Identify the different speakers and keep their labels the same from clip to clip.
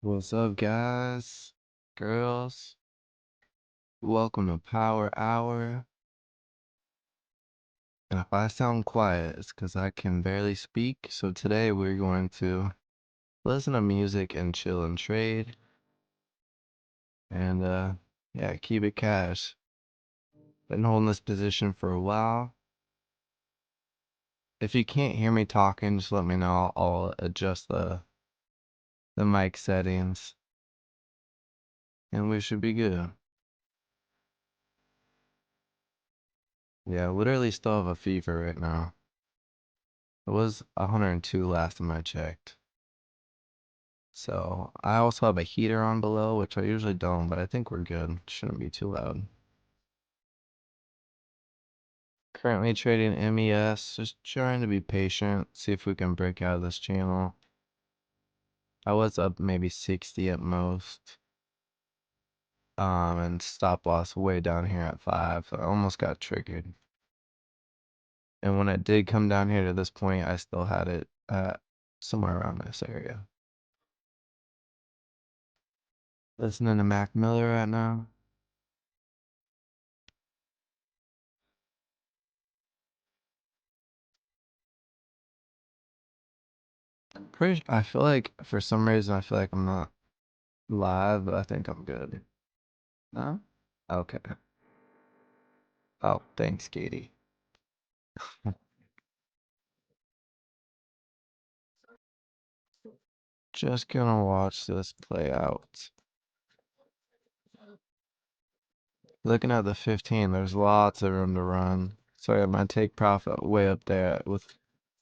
Speaker 1: What's up, guys, girls? Welcome to Power Hour. And if I sound quiet, it's because I can barely speak. So today we're going to listen to music and chill and trade. And yeah, keep it cash. Been holding this position for a while. If you can't hear me talking, just let me know. I'll adjust the mic settings, and we should be good. Yeah, literally still have a fever right now. It was 102 last time I checked. So I also have a heater on below, which I usually don't, but I think we're good. Shouldn't be too loud. Currently trading MES, just trying to be patient, see if we can break out of this channel. I was up maybe 60 at most. And stop loss way down here at 5. So I almost got triggered. And when it did come down here to this point, I still had it at somewhere around this area. Listening to Mac Miller right now. I feel like for some reason I feel like I'm not live, but I think I'm good. No? Okay. Oh, thanks, Katie. Just gonna watch this play out. Looking at the 15, there's lots of room to run. So I got my take profit way up there with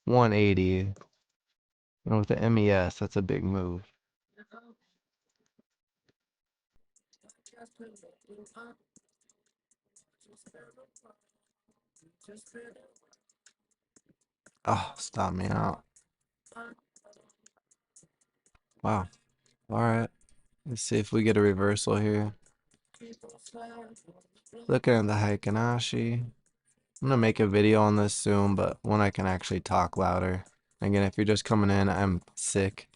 Speaker 1: 180. And with the MES, that's a big move. Oh, stop me out. Wow. All right. Let's see if we get a reversal here. Looking at the Haikanashi. I'm gonna make a video on this soon, but when I can actually talk louder. Again, if you're just coming in, I'm sick,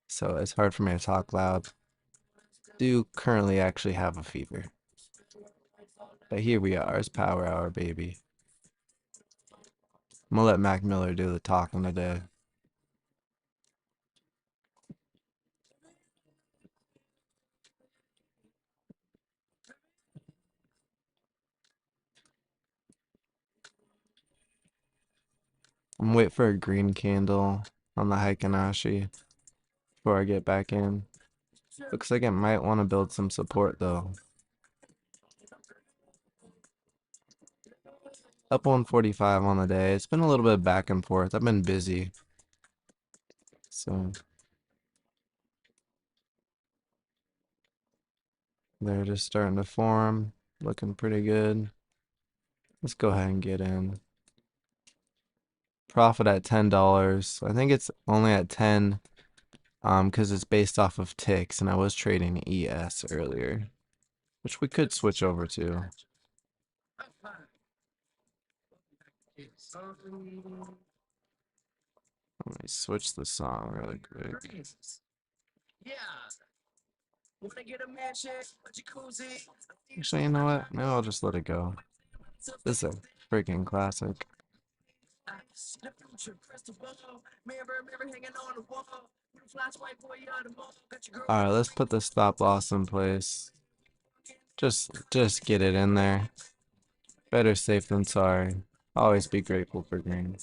Speaker 1: so it's hard for me to talk loud. Do currently actually have a fever. But here we are, it's Power Hour, baby. I'm gonna let Mac Miller do the talking today. I'm waiting for a green candle on the Haikanashi before I get back in. Looks like it might want to build some support though. Up 145 on the day. It's been a little bit back and forth. I've been busy. So they're just starting to form. Looking pretty good. Let's go ahead and get in. Profit at $10. I think it's only at 10 because it's based off of ticks, and I was trading ES earlier, which we could switch over to. Let me switch the song really quick. Actually, you know what? Maybe I'll just let it go. This is a freaking classic. Alright, let's put the stop loss in place. Just get it in there. Better safe than sorry. Always be grateful for green.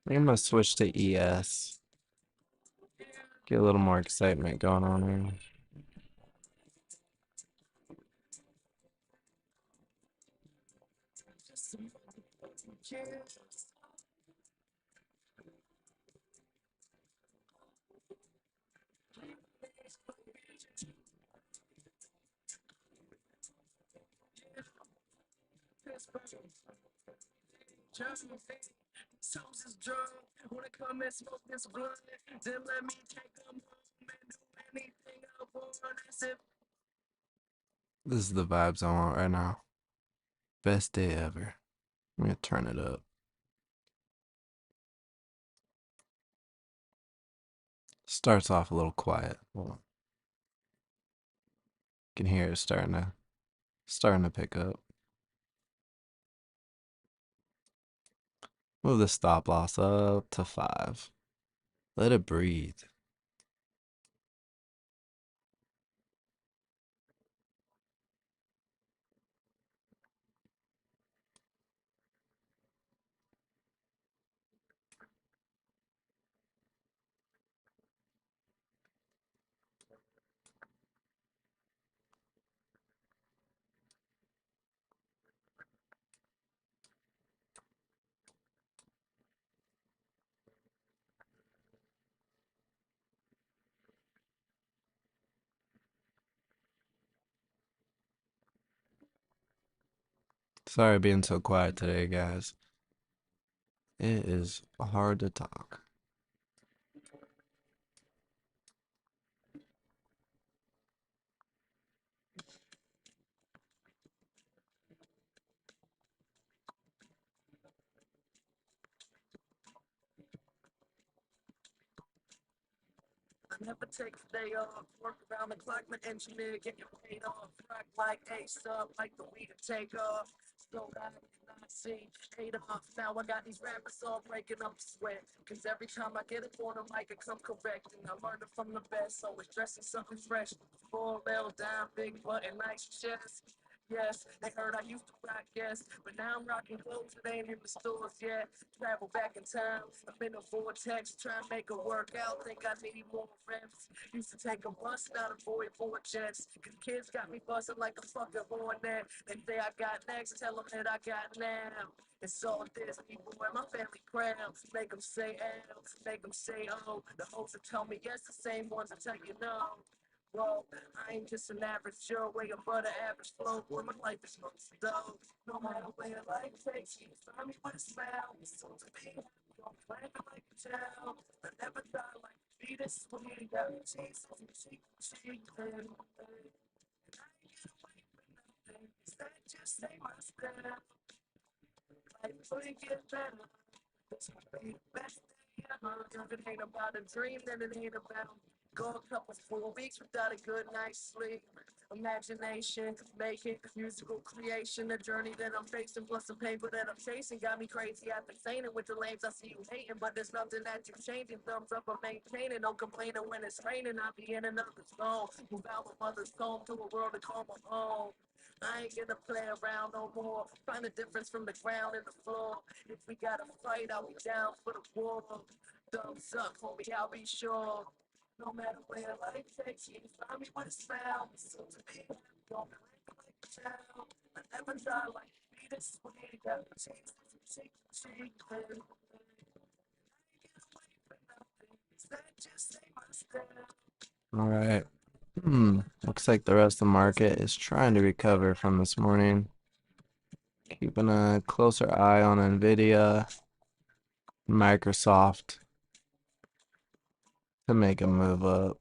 Speaker 1: I think I'm gonna switch to ES. Get a little more excitement going on here. This is the vibes I want right now. Best day ever. I'm gonna turn it up. Starts off a little quiet. Well, you can hear it starting to pick up. Move the stop loss up to 5. Let it breathe. Sorry being so quiet today, guys. It is hard to talk. All right. Looks like the rest of the market is trying to recover from this morning. Keeping a closer eye on Nvidia, Microsoft to make a move up.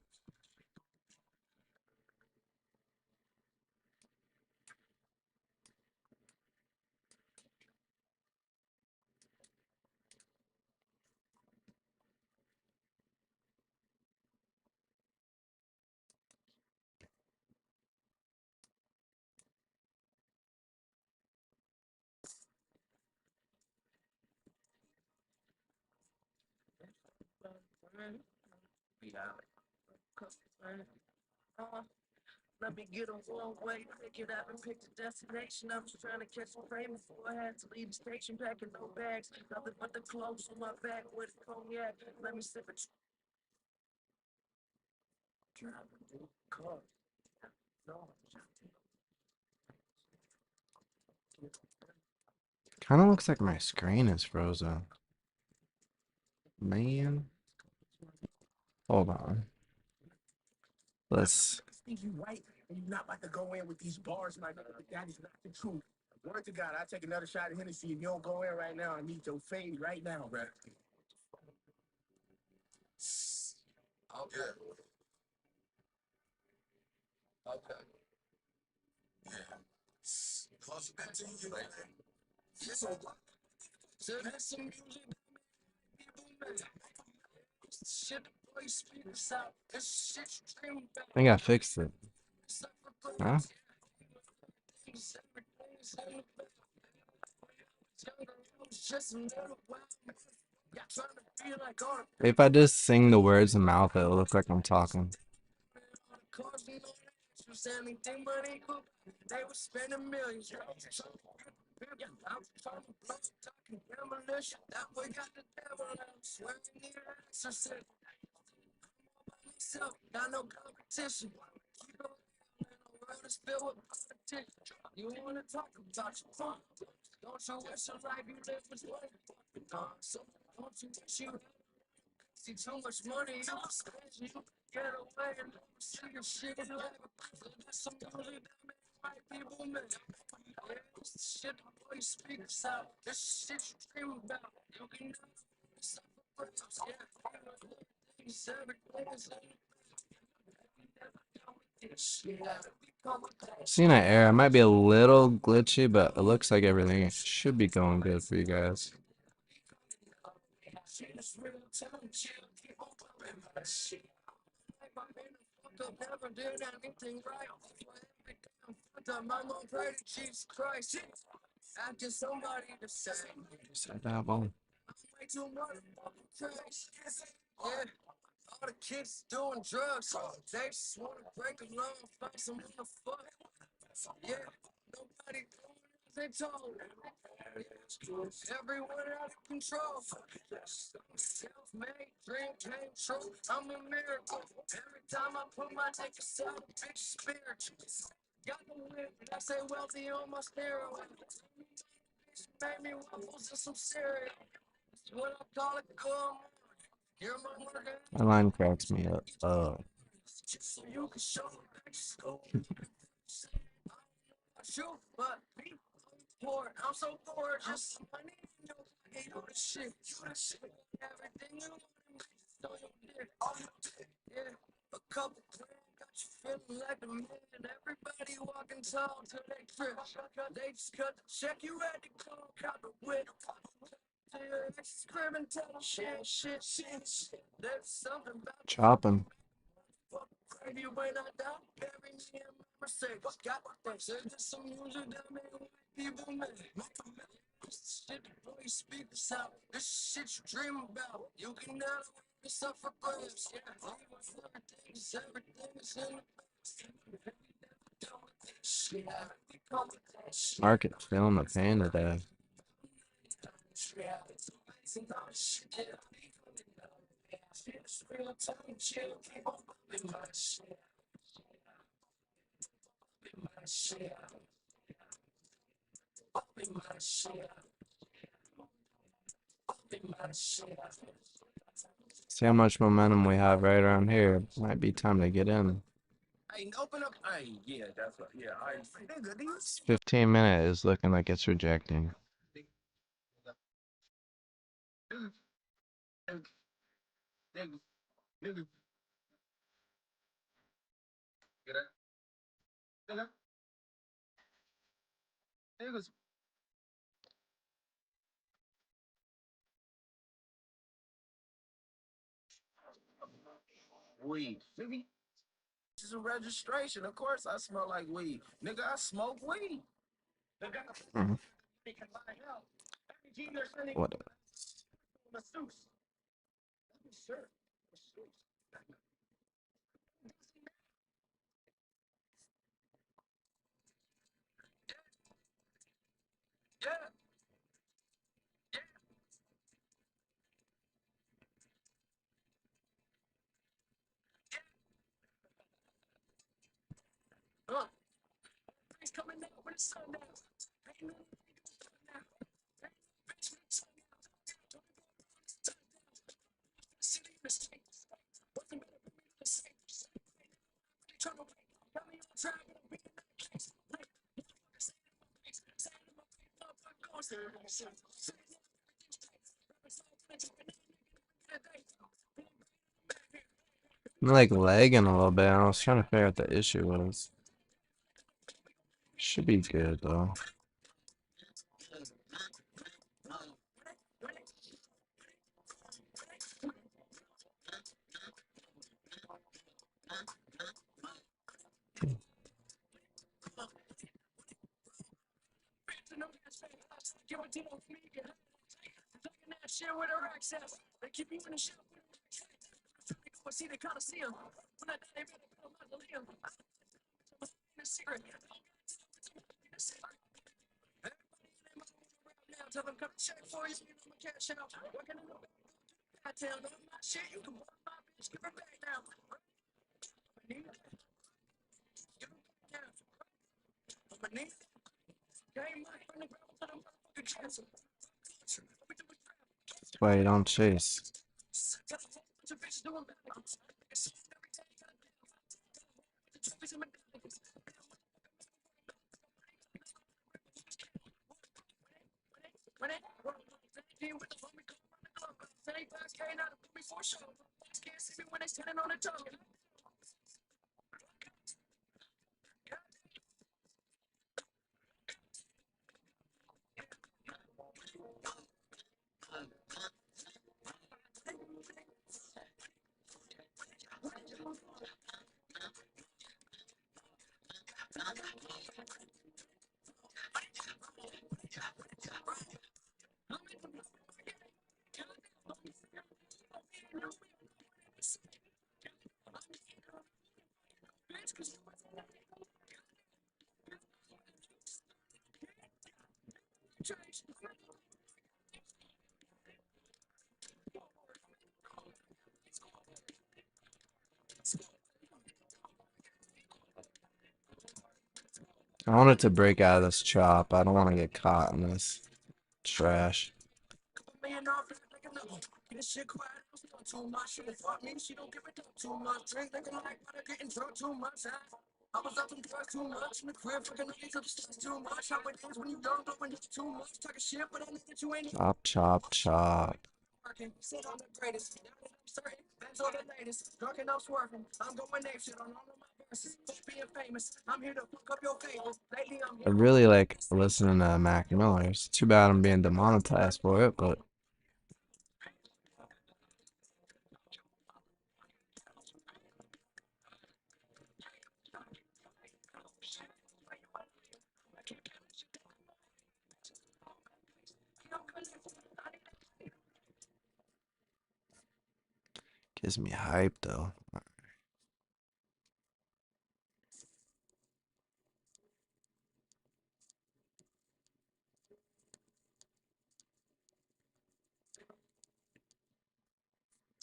Speaker 1: Kind of looks like my screen is frozen. Man. Hold on. Let's.
Speaker 2: Word to God, I take another shot of Hennessy. If you don't go in right now, I need your fade right now, bro. Okay. Okay. Yeah. Close back to you right there. Yeah. So that's some music people make. Shit, the boy speakers out. This shit you dream about.
Speaker 1: I think I fixed it. Huh? If I just sing the words in mouth, it'll look like I'm talking.
Speaker 2: They were spending millions. I'm trying to blow talking demolition. That way got the devil out. Swearing the answer said, myself, got no competition. Keep on the world is filled with politics. You wanna talk about your fun? Don't you wish your life you live was worth it? So don't you wish you see too much money you spend, you get away and never see your shit in life. So there's some music that make white people mad. Yeah, this the shit the boy speaks out. This shit you dream about. You can never suffer grapes. Yeah, things everything is
Speaker 1: Seeing that error, it might be a little glitchy, but it looks like everything should be going good for you guys.
Speaker 2: never did anything right. My mom prayed to Jesus Christ. Asking somebody to save me.
Speaker 1: Set that one.
Speaker 2: Way too motherfucking crazy. Yeah. All the kids doing drugs. They just wanna break along and find someone to fuck. Yeah. Nobody doing as they told. Everyone out of control. Self-made dream came true. I'm a miracle. Every time I put my neck aside, bitch spiritual. Got the whip, I say wealthy on my steroid. Made me waffles and some cereal. That's what I call it, come. You're my mother.
Speaker 1: That line cracks me up.
Speaker 2: So you can show me that school. Shoot, but be bored. I'm so bored. Just money in your pocket. You the shit. You the shit. Everything you want to make so you did. All you did. Yeah. A couple grand got you feeling like the man. Everybody walking tall till they trip. They just cut the check. You ready to come? Cop the whip. To your ex's crib and tell them shit. There's something about
Speaker 1: Chopping.
Speaker 2: Baby, when I die, bury me in my Mercedes. Got that shit, just some music that make white people mad. This shit the boy speakers out. This shit you dream about. You can never this up for grabs. Yeah, everything is in the
Speaker 1: Market feeling the pain today. See how much momentum we have right around here. Might be time to get in.
Speaker 2: Hey, open up. Hey, yeah, that's what. Yeah, I nigga, these.
Speaker 1: 15 minutes is looking like it's rejecting.
Speaker 2: Nigga, niggas. Weed. Nigga, this is a registration. Of course, I smell like weed. Nigga, I smoke weed.
Speaker 1: Mhm. What?
Speaker 2: Yeah. He's coming out with the sun now.
Speaker 1: I'm like lagging a little bit. I was trying to figure out the issue was. Should be good though.
Speaker 2: Shit with her access. They keep you in the shop. See the Coliseum. When I die, they better put a mausoleum. A secret. Now tell them come check for you. I'm a cash out. Working in the back town. I'm not shit. You can walk my bitch. Give her back now. Give her back down. I'm a need. Game my from the ground to the motherfucking castle.
Speaker 1: That's why you don't chase.
Speaker 2: Got a whole bunch of bitches doing bad. Trophies and medallions. When it with the homie come around the club. Say guys carrying out a put me for show. Can't see me when they standing on the tongue.
Speaker 1: I wanted to break out of this chop. I don't want to get caught in this trash.
Speaker 2: This shit quiet, too much. She don't fuck me, she don't give a damn too much. Drink, thinking like butter, getting drunk too much. I was up in drugs too much. In the crib, fucking ladies up the stairs too much. How it is when you young, but when you too much. Talking shit, but I know that you ain't
Speaker 1: Chop, chop, chop.
Speaker 2: working. Said I'm the greatest. Now that I'm certain, that's all the latest. Drunk and I'm swerving. I'm going ape shit on all of my verses. Fuck being famous. I'm here to fuck up your favors. Lately, I'm
Speaker 1: I
Speaker 2: here.
Speaker 1: really like listening to Mac Miller. It's too bad I'm being demonetized for it, but gives me hype though.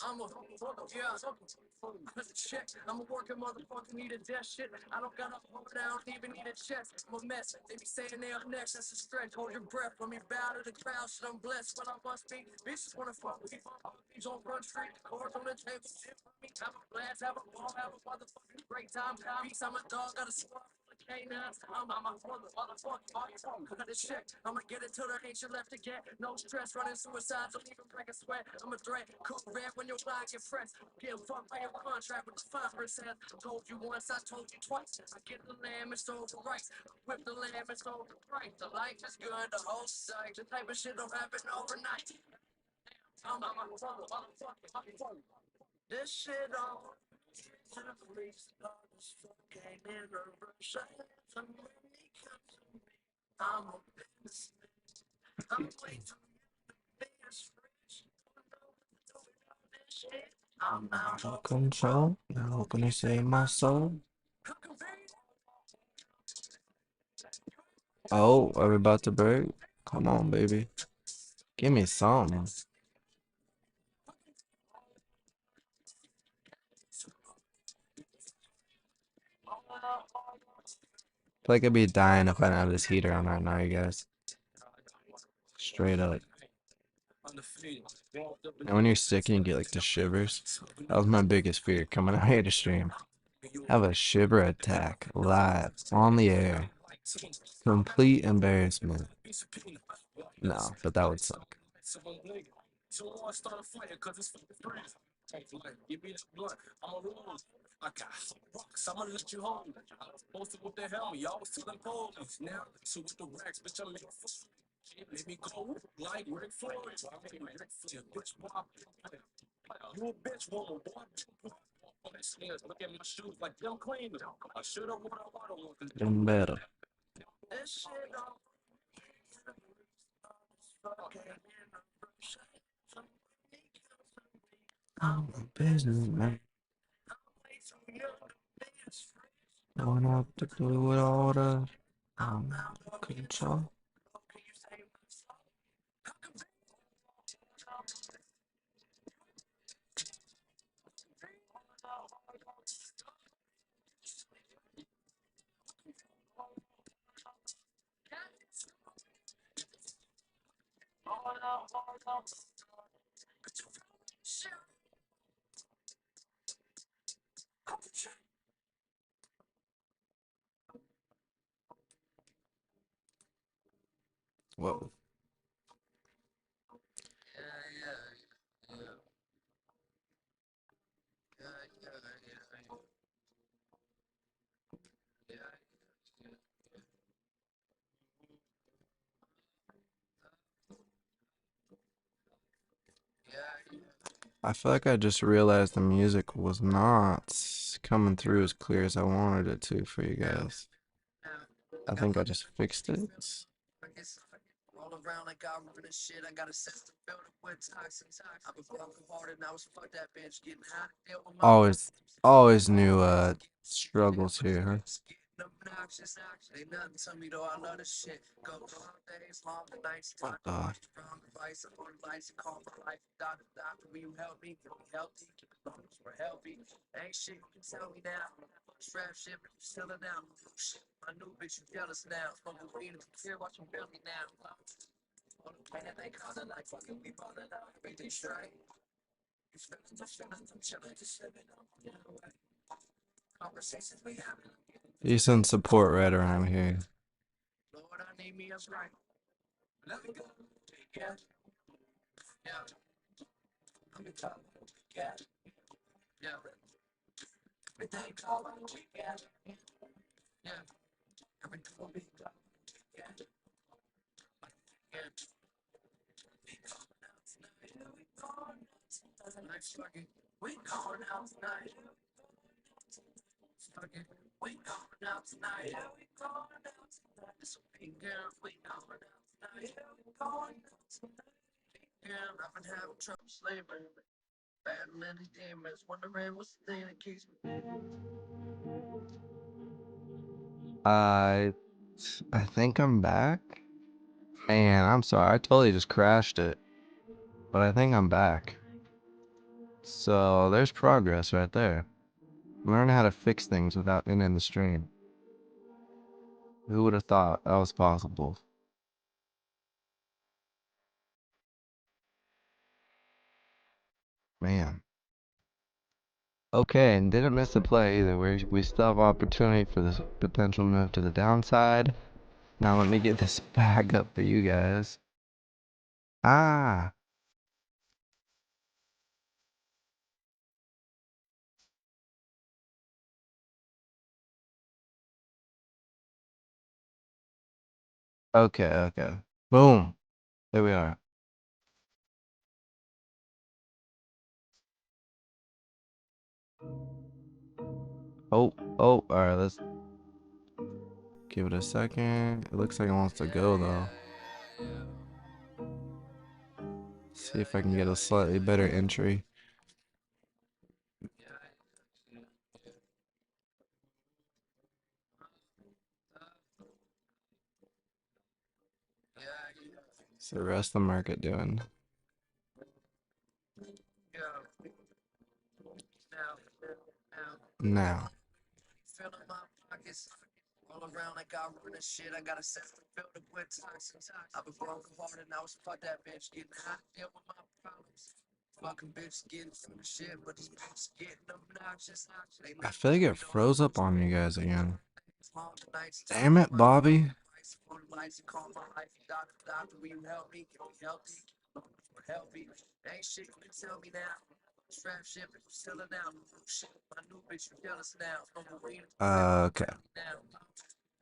Speaker 2: I'm a yeah, cause a check. I'm a working motherfucker, need a death shit. I don't got a hold, I don't even need a chest. I'm a mess. They be saying they up next, that's a stretch. Hold your breath, let me bow to the crowd. Shit, I'm blessed, but I must be. Bitches wanna fuck with me. These on Front Street, cards on the table, shit for me. Have a blast, have a ball, have a motherfucking great time. Peace, I'm a dog, got a squad. K9s, I'm a motherfucking cut this shit. I'ma get it till there ain't shit left to get. No stress, running suicides, don't even break a sweat. I'm a threat, cool red when your line get pressed. Get fucked by your contract with the 5%. Told you once, I told you twice. I get the lamb, it's over right. Whip the lamb, it's over right. The life is good, the whole sight. The type of shit don't happen overnight. I'm a motherfucking this shit on. To the police, all this fucking in a rush. For money comes to me. I'm a business. I'm way too best friends. I'm out
Speaker 1: No control. Now gonna save my soul. Oh, are we about to break? Come on, baby. Give me something. Feel like I'd be dying if I didn't have this heater on right now, you guys. Straight up. And when you're sick and you get like the shivers, that was my biggest fear coming out here to stream. Have a shiver attack live on the air. Complete embarrassment. No, but that would suck.
Speaker 2: So I'm blinking. So I start fighting cause it's fucking freezing. Take flight, give me the blunt. I'm a roll. I got hot rocks, I'ma let you hold. I was posted with the helmet, y'all was telling police. Now, so with the racks, bitch, I'm making full. Let me go like Rick Floyd. I mean, Rick Floyd, bitch, pop. You a bitch, woman, boy. Look at my shoes like them clean. I should have worn a water one.
Speaker 1: Even better.
Speaker 2: This shit,
Speaker 1: I'm a businessman. Going up to do with order. Control. Whoa. I feel like I just realized the music was not coming through as clear as I wanted it to for you guys. I think I just fixed it.
Speaker 2: all around like I run this shit. I got a system built up with toxins. I've been broken hearted and I was fuck that bitch getting hot. Deal with my
Speaker 1: Always new struggles here, huh?
Speaker 2: obnoxious. Ain't nothing to me though. I love this shit. Go long days, long nights.
Speaker 1: What
Speaker 2: Time to
Speaker 1: the?
Speaker 2: watch the wrong device. I'm on lights and call my life. Doctor, will you help me? Get me healthy. Keep the lungs for healthy. Ain't shit you can tell me now. Strap shit, but you selling out. Shit, my new bitch, you jealous now. Smoking weed and clear, watching Billy now. On the planet, they call it like fucking we ballin' out. Everything straight. You feeling, I'm chilling, just living on the way. Conversations we having.
Speaker 1: Decent support right around here.
Speaker 2: Lord, I need me a right. Let me go. Yeah. Yeah. I'm in trouble. Yeah. Yeah. Everything called yeah. Yeah. Everything will be done. Yeah. Yeah. We going out tonight. We going out tonight. We going out tonight. This big girl. We going out tonight. We going out tonight. Girl, I've been having trouble sleeping. Battling these demons. Wondering what's the thing that keeps me.
Speaker 1: I I think I'm back. Man, I'm sorry. I totally just crashed it. But I think I'm back. So there's progress right there. Learn how to fix things without ending the stream. Who would have thought that was possible? Man. Okay, and didn't miss a play either. We still have opportunity for this potential move to the downside. Now let me get this back up for you guys. Ah, okay. Boom. There we are. Alright, let's give it a second. It looks like it wants to go though. See if I can get a slightly better entry. What's the rest of the market doing? Now.
Speaker 2: Filling my pockets. All around like I run this shit. I got a system built up with toxins. I've been broken hearted and I was fuck that bitch getting hot. Deal with my problems. Fucking bitch getting through the shit, but these bitches getting obnoxious.
Speaker 1: I feel like it froze up on you guys again. Damn it, Bobby.
Speaker 2: lights and call my life. Doctor, doctor, will you help me? Can we help me? We're healthy. Ain't shit you can tell me now. Strap ship if you're selling out. Shit, my new bitch, you jealous now. No marine.
Speaker 1: Okay.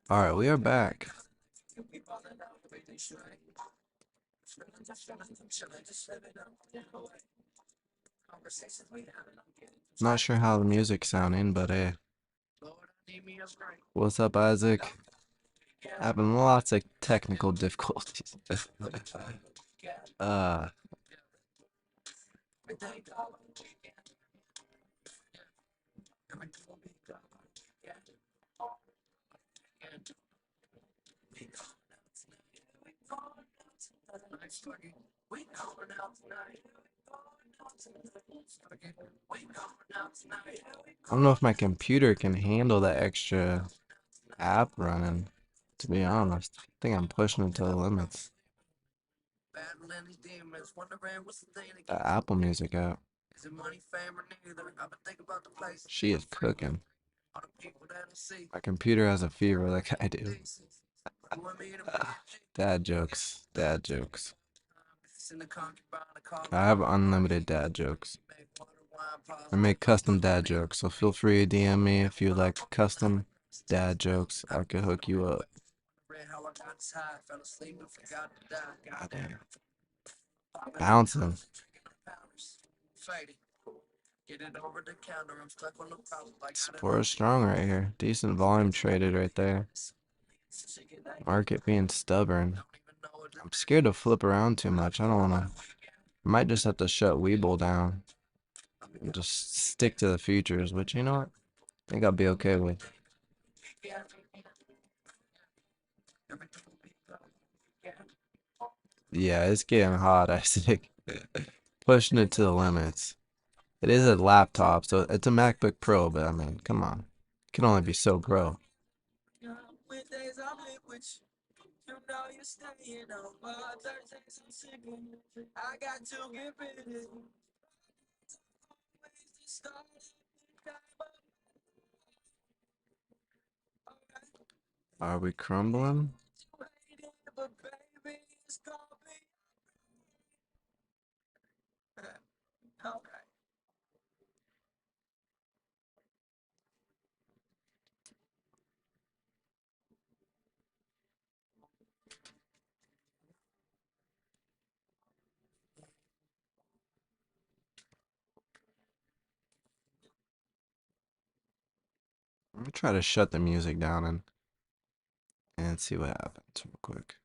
Speaker 1: All right, we are back. Not sure how the music's sounding, but hey. What's up, Isaac? Having lots of technical difficulties. uh, I don't know if my computer can handle the extra app running, to be honest. I think I'm pushing it to the limits. The Apple Music app. She is cooking. My computer has a fever like I do. Dad jokes. Dad jokes. I have unlimited dad jokes. I make custom dad jokes, so feel free to DM me if you like custom dad jokes. I could hook you up. God damn. Bouncing. Support is strong right here. Decent volume traded right there. Market being stubborn. I'm scared to flip around too much. I don't wanna. I might just have to shut Webull down and just stick to the futures, which you know what? I think I'll be okay with. Yeah, it's getting hot, I think. Pushing it to the limits. It is a laptop, so it's a MacBook Pro, but I mean, come on. It can only be so pro. Are we crumbling? Let me try to shut the music down and see what happens real quick.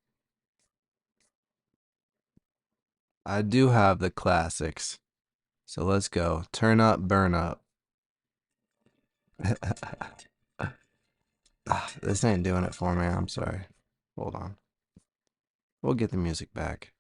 Speaker 1: I do have the classics. So let's go. Turn up, burn up. This ain't doing it for me. I'm sorry. Hold on. We'll get the music back.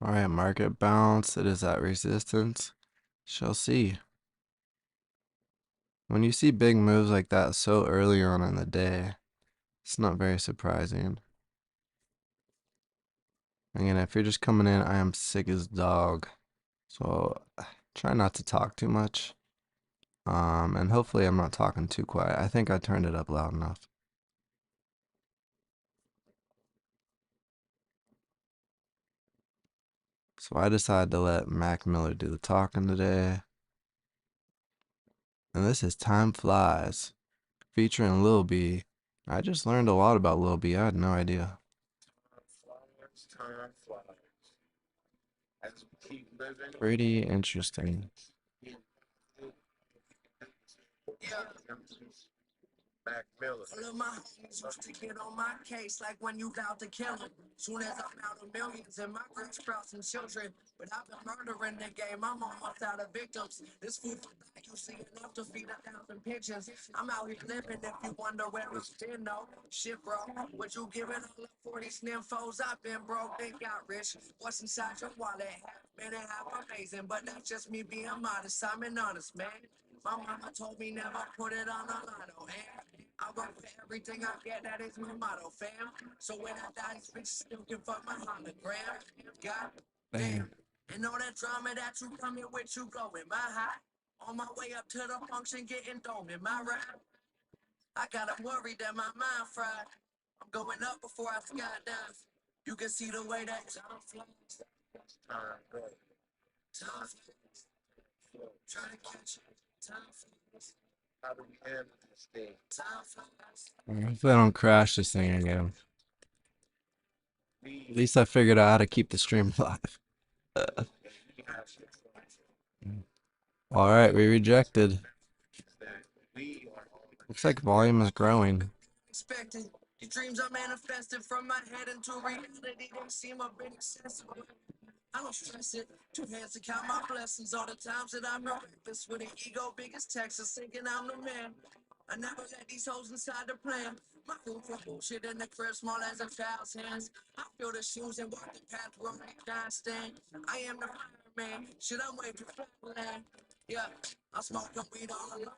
Speaker 1: All right, market bounce. It is at resistance. Shall see. When you see big moves like that so early on in the day, it's not very surprising. Again, if you're just coming in, I am sick as dog. So try not to talk too much. And hopefully I'm not talking too quiet. I think I turned it up loud enough. So I decided to let Mac Miller do the talking today. And this is Time Flies, featuring Lil B. I just learned a lot about Lil B. I had no idea. Pretty interesting.
Speaker 2: Mac Miller. All of my homies used to get on my case like when you vowed to kill him. Soon as I'm out of millions and my group sprouts some children. But I've been murdering the game, I'm almost out of victims. This food for thought you see enough to feed 1,000 pigeons. I'm out here living if you wonder where it's been, though. Shit, bro, would you give it all up for these nymphos? I've been broke, they got rich. What's inside your wallet? Half been and half amazing, but that's just me being modest. I'm an honest man. My mama told me never put it on a lotto, and I work for everything I get, that is my motto, fam. So when I die, these bitches still can fuck my hologram. God damn. And all that drama that you coming with, you blowing my high. On my way up to the function, getting domed in my ride. I gotta worry that my mind fried. I'm going up before I skydive. You can see the way that time flies. Time flies. Try to catch it. Time flies. How do we handle this thing? Time flies.
Speaker 1: Hopefully I don't crash this thing again. At least I figured out how to keep the stream alive. Alright, we rejected. Looks like volume is growing.
Speaker 2: Expected. The dreams are manifested from my head into reality. They seem a bit excessive. I don't stress it. Two hands to count my blessings. All the times that I'm reckless with an ego big as Texas, thinking I'm the man. I never let these hoes inside the plan. My food for bullshit in the crib, small as a child's hands. I feel the shoes and walk the path where I can't stand. I am the fireman. Shit, I'm way too flatland. Yeah, I smoke the weed all alone.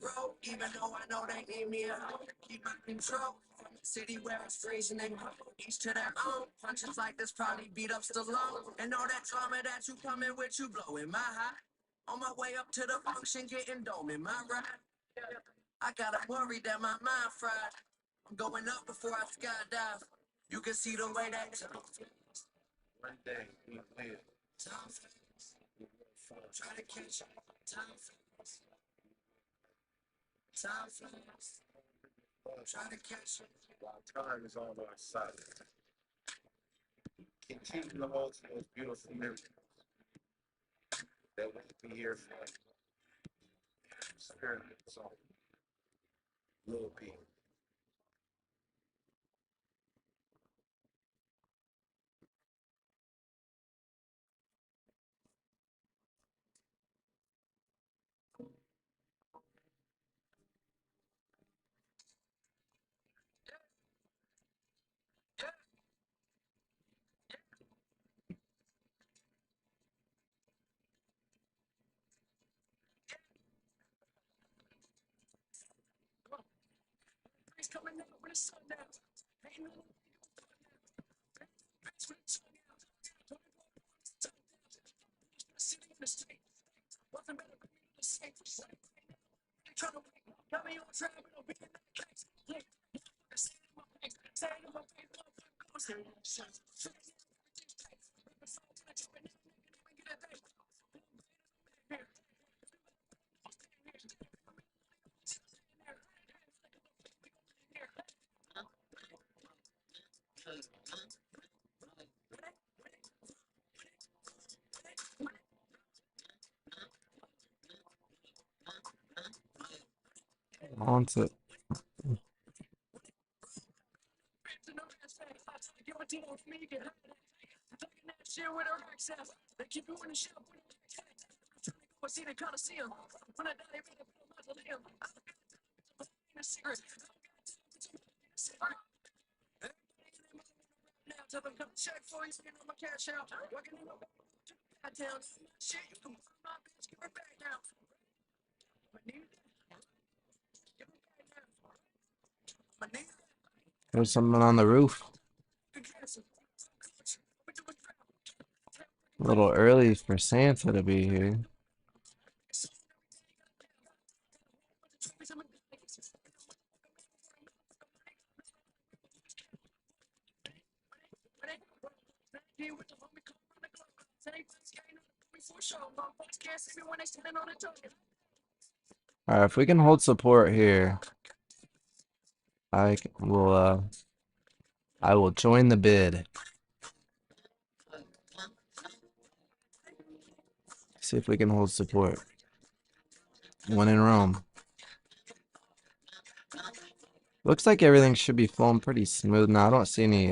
Speaker 2: Road, even though I know they need me at home. Keep my control from the city where it's freezing and cold. Each to their own. Punches like this probably beat up Stallone. And all that drama that you coming with, you blowing my high. On my way up to the function, getting dome in my ride. I gotta worry that my mind fried. I'm going up before I skydive. You can see the way that time flies. One day we will. Time flies. Try to catch up. Time flies. Time flies. Try to catch it. Time is on our side. Continue to hold to those beautiful memories that we'll be here for. Spirit song. Lil P. He's coming out with a sun down. Ain't no city in the state. Wasn't better for me to the same for sight. They trying to wait. Got me on track, but I'll be in that case. Look, say it in my face. Say it in my face. Motherfucker,
Speaker 1: On to
Speaker 2: give a deal with me, you get high. Talking that shit with a rack sass. They keep you in the shop with a rack sass. I see the Coliseum. When I die, they better put a mausoleum. I don't got time for a cigarette. I don't got time for cigarette. Now tell them come check for you, skin on my cash out. Working in my town. Shit, you can burn my bitch, give her back now. I need it. Give her back now. I need it.
Speaker 1: there's someone on the roof. A little early for Santa to be here. Alright, if we can hold support here, will I will join the bid. See if we can hold support. When in Rome. Looks like everything should be flowing pretty smooth now. I don't see any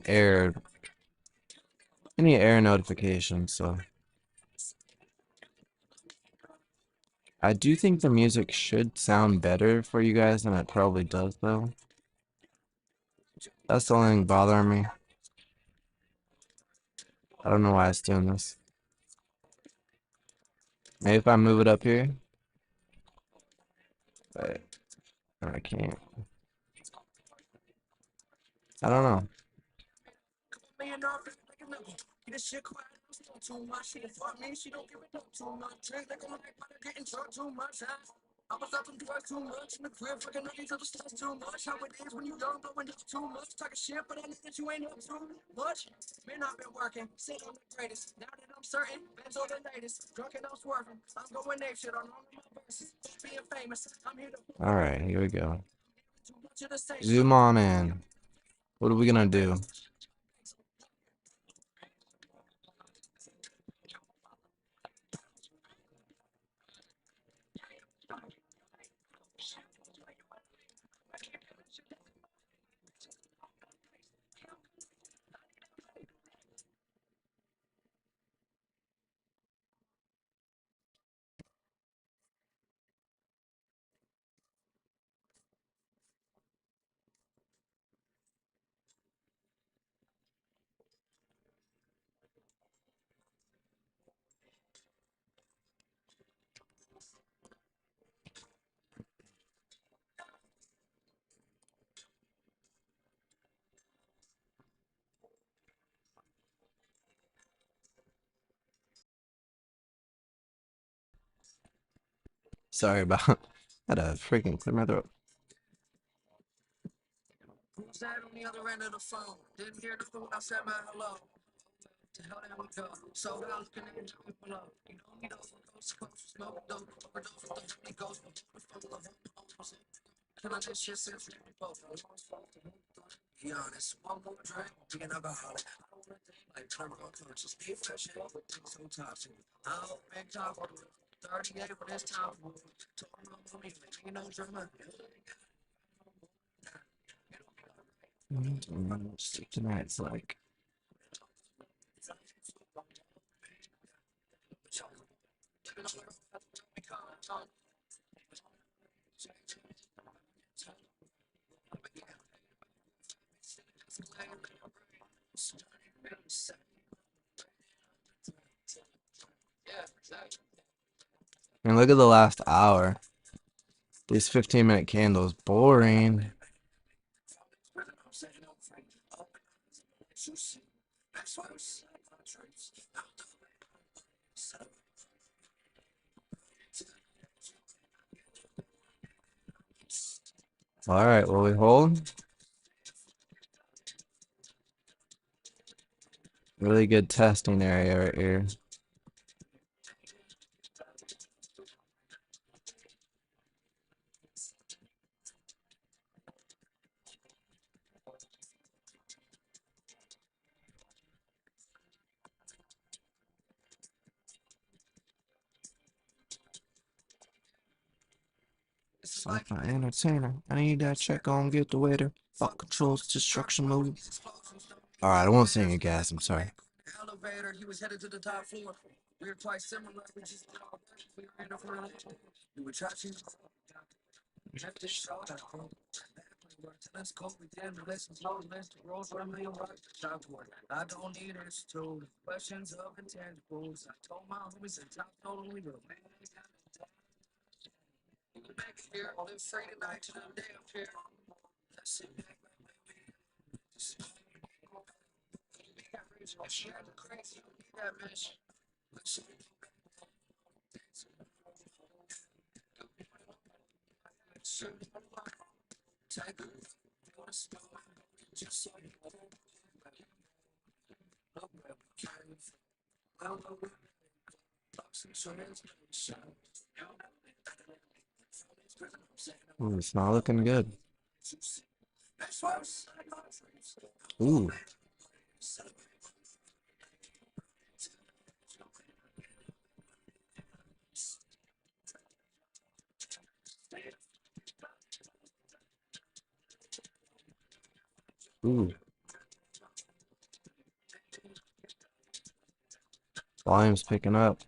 Speaker 1: error notifications, so I do think the music should sound better for you guys than it probably does though. That's the only thing bothering me. I don't know why it's doing this. Maybe if I move it up here, but I can't. I don't know.
Speaker 2: This shit quiet, too much. She fuck me, she don't give it up too much. Drink like I'm like, getting drunk too much. I was up and drugs too much. In the crib, fucking up these other stuff too much. How it is when you young, blowing up too much. Talking shit, but I know that you ain't up too much. Man, I've been working, sitting on the greatest. Now that I'm certain, bands on the latest. Drunk and I'm swerving. I'm going ape shit on all of my verses. Being famous, I'm here to
Speaker 1: All right, here we go.
Speaker 2: too much of the same shit.
Speaker 1: Zoom on in. What are we gonna do? Sorry about. Had a freaking clear my throat.
Speaker 2: Who's that on the other end of the phone? Didn't hear nothing when I said my hello. To hell that we go. So how looking at you below? You know me though, from coast to coast, smoke dope, overdose with the Holy Ghost, but full of homes. Can I just shit since we both? Be honest, one more drink, be an alcoholic. I don't wanna think like turn on conscious. Be fresh and everything's so toxic. I'll big top 38 when it's time for told my mommy, ain't no drama.
Speaker 1: Tonight's like. And look at the last hour. These 15-minute candles, boring. All right, will we hold? Really good testing area right here. Sci-fi entertainer. I need that check on, get the waiter. Fuck controls, destruction move. Alright, I won't sing your gas, I'm sorry.
Speaker 2: Elevator, he was headed to the top floor. We were quite similar, we just we were in a front. We were touching. Left this shot, let's go. We did the lessons, low list, rolls for a million bucks. I don't need this to questions of intangibles. I told my homies that top totally real. Back here, live free tonight to the day up here. Let's sit back, she had the crazy, that bitch.
Speaker 1: Ooh, it's not looking good. Ooh. Ooh, volume's picking up.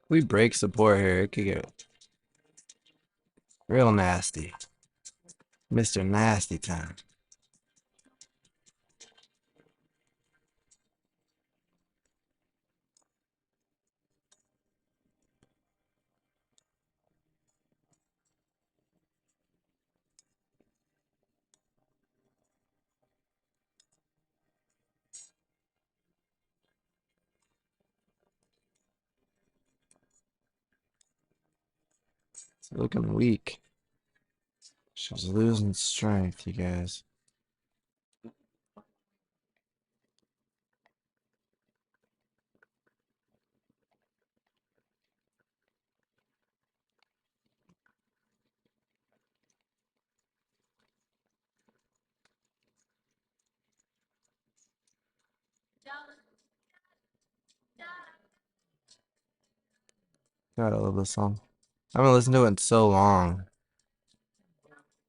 Speaker 1: We break support here. It could get real nasty. Mr. Nasty Time. It's looking weak. She's losing strength, you guys. God, I love this song. I haven't listened to it in so long.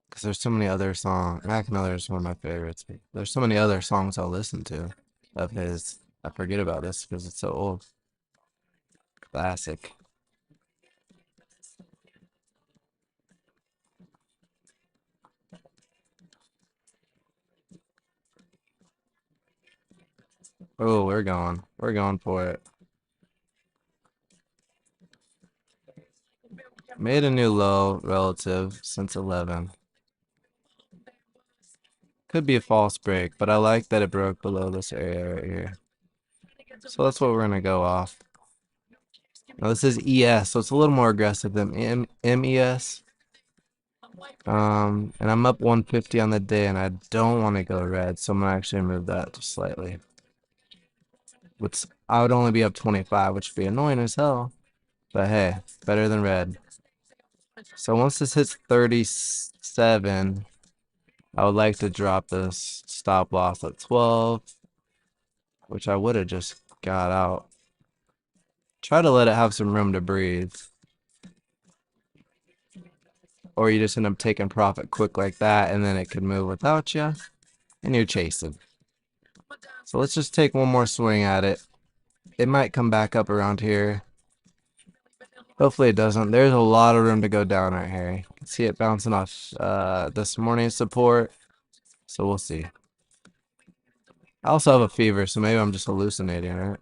Speaker 1: Because there's so many other songs. Mac Miller is one of my favorites. There's so many other songs I'll listen to of his. I forget about this because it's so old. Classic. Oh, we're going. We're going for it. Made a new low relative since 11. Could be a false break, but I like that it broke below this area right here. So that's what we're going to go off. Now this is ES, so it's a little more aggressive than MES. And I'm up 150 on the day, and I don't want to go red, so I'm gonna actually move that just slightly. Which I would only be up 25, which would be annoying as hell. But hey, better than red. So once this hits 37, I would like to drop this stop loss at 12, which I would have just got out. Try to let it have some room to breathe. Or you just end up taking profit quick like that, and then it could move without you, and you're chasing. So let's just take one more swing at it. It might come back up around here. Hopefully it doesn't. There's a lot of room to go down right here. You can see it bouncing off this morning's support. So we'll see. I also have a fever, so maybe I'm just hallucinating, right?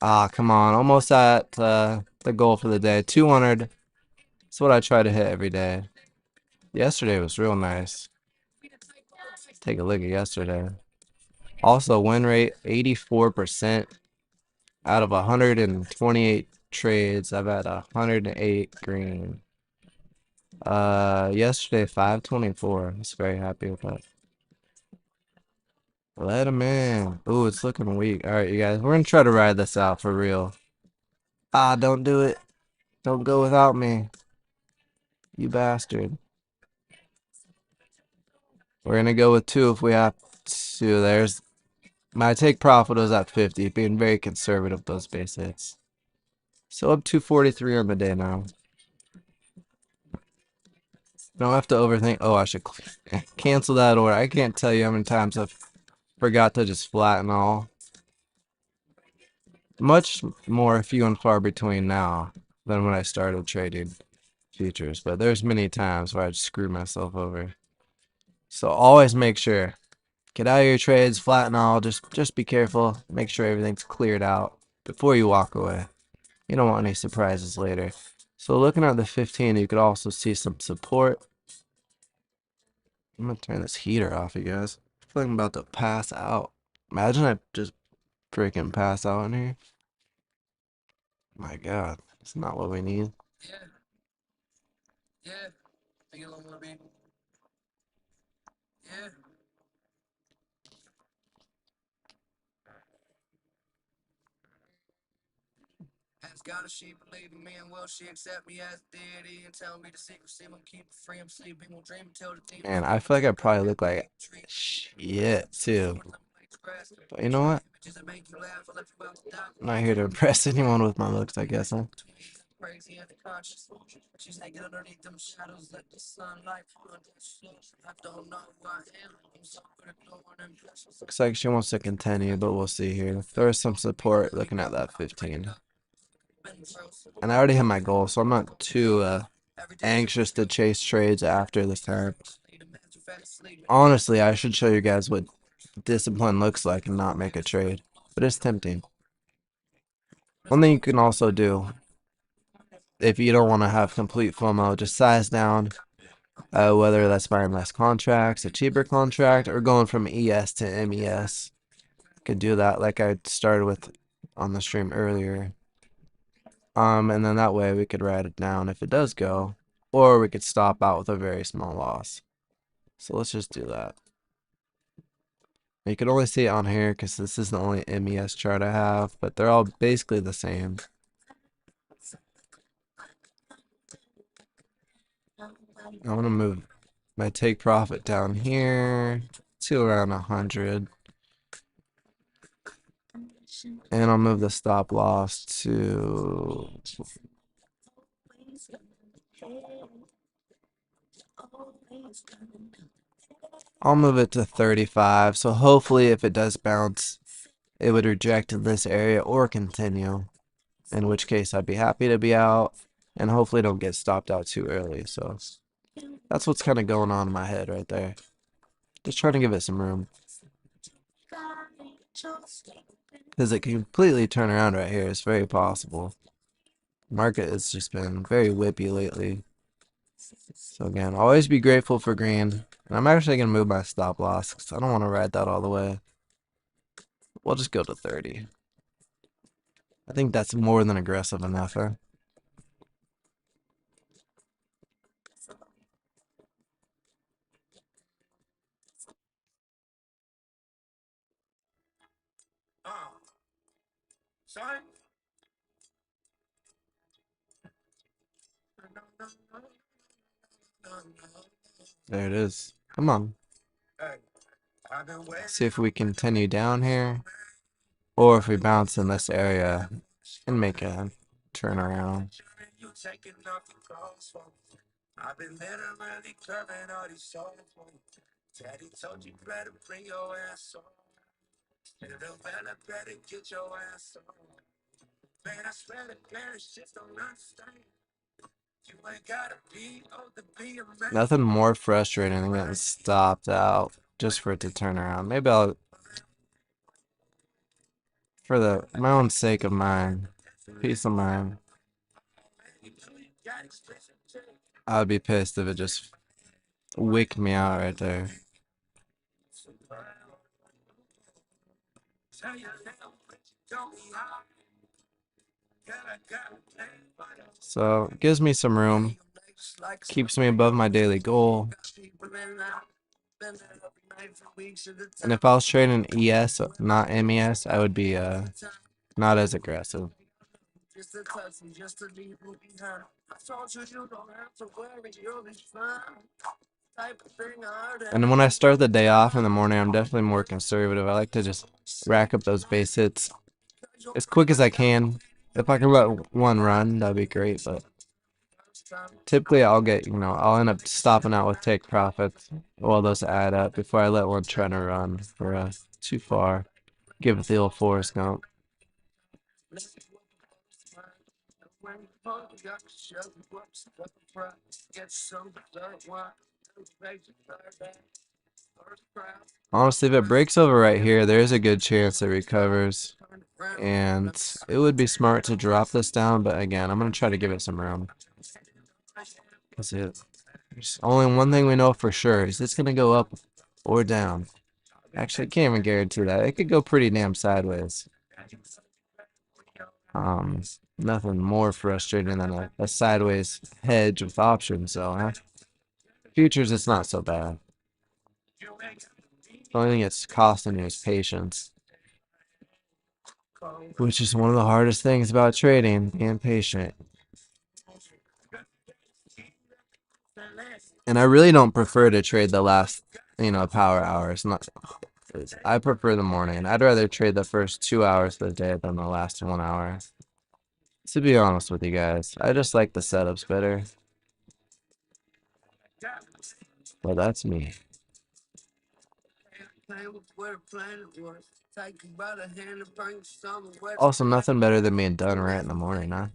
Speaker 1: Ah, come on. Almost at the goal for the day. 200. That's what I try to hit every day. Yesterday was real nice. Take a look at yesterday. Also, win rate 84%. Out of 128 trades, I've had 108 green. Yesterday 524. I was very happy with that. Let him in. Ooh, it's looking weak. All right, you guys, we're gonna try to ride this out for real. Ah, don't do it. Don't go without me, you bastard. We're gonna go with 2 if we have to. There's my take profit was at 50, being very conservative with those base hits. So up 243 on the day now. Don't have to overthink. Oh, I should cancel that order. I can't tell you how many times I've forgot to just flatten all. Much more few and far between now than when I started trading futures, but there's many times where I'd screw myself over. So always make sure, get out of your trades, flatten all, just be careful, make sure everything's cleared out before you walk away. You don't want any surprises later. So looking at the 15, you could also see some support. I'm gonna turn this heater off, you guys. I feel like I'm about to pass out. Imagine I just freaking pass out in here. My God, it's not what we need.
Speaker 2: Yeah, yeah. Think a little more, baby. Yeah. Ask God if she believe in me and will she accept me as deity and tell me the secrecy won't keep it free. I'm sleeping, won't dream until the demons.
Speaker 1: Man, I feel like I probably look like shit too. But you know what? I'm not here to impress anyone with my looks, I guess, huh?
Speaker 2: crazy and conscious. She's naked underneath them shadows, let the sunlight I don't know who I am. I'm so good at blowing impressions.
Speaker 1: Looks like she wants to continue, but we'll see here. There is some support looking at that 15. And I already have my goal, so I'm not too anxious to chase trades after this time. Honestly, I should show you guys what discipline looks like and not make a trade. But it's tempting. One thing you can also do, if you don't want to have complete FOMO, just size down, whether that's buying less contracts, a cheaper contract, or going from ES to MES. Could do that like I started with on the stream earlier. And then that way we could write it down if it does go, or we could stop out with a very small loss. So let's just do that. You can only see it on here because this is the only MES chart I have, but they're all basically the same. I want to move my take profit down here to around 100. And I'll move the stop loss to... I'll move it to 35. So hopefully if it does bounce, it would reject this area or continue. In which case I'd be happy to be out. And hopefully don't get stopped out too early. So that's what's kind of going on in my head right there. Just trying to give it some room. Because it can completely turn around right here. It's very possible. Market has just been very whippy lately. So again, always be grateful for green. And I'm actually going to move my stop loss because I don't want to ride that all the way. We'll just go to 30. I think that's more than aggressive enough, huh?
Speaker 2: Sorry?
Speaker 1: There it is. Come on. See if we continue down here. Or if we bounce in this area and make a turnaround.
Speaker 2: I've been literally curving all these souls. Daddy told you better bring your ass on. Little fella better get your ass on. Man, I swear the parents just don't understand. You ain't gotta be old to be a man.
Speaker 1: Nothing more frustrating than getting stopped out just for it to turn around. Maybe I'll, for my own sake of mine, peace of mind, I would be pissed if it just wicked me out right there. So it gives me some room, keeps me above my daily goal. And if I was trading ES, not MES, I would be not as aggressive. And when I start the day off in the morning, I'm definitely more conservative. I like to just rack up those base hits as quick as I can. If I can let one run, that'd be great. But typically, I'll get, I'll end up stopping out with take profits while those add up before I let one try to run for too far. Give it the old Forrest Gump. Honestly, if it breaks over right here, there's a good chance it recovers. And it would be smart to drop this down, but again, I'm going to try to give it some room. Because there's only one thing we know for sure, is it's going to go up or down. Actually, I can't even guarantee that. It could go pretty damn sideways. Nothing more frustrating than a sideways hedge with options, so futures, it's not so bad. The only thing it's costing you is patience, which is one of the hardest things about trading, being patient. And I really don't prefer to trade the last, power hours. I prefer the morning. I'd rather trade the first 2 hours of the day than the last 1 hour. To be honest with you guys, I just like the setups better. But that's me. Also, nothing better than being done right in the morning, huh?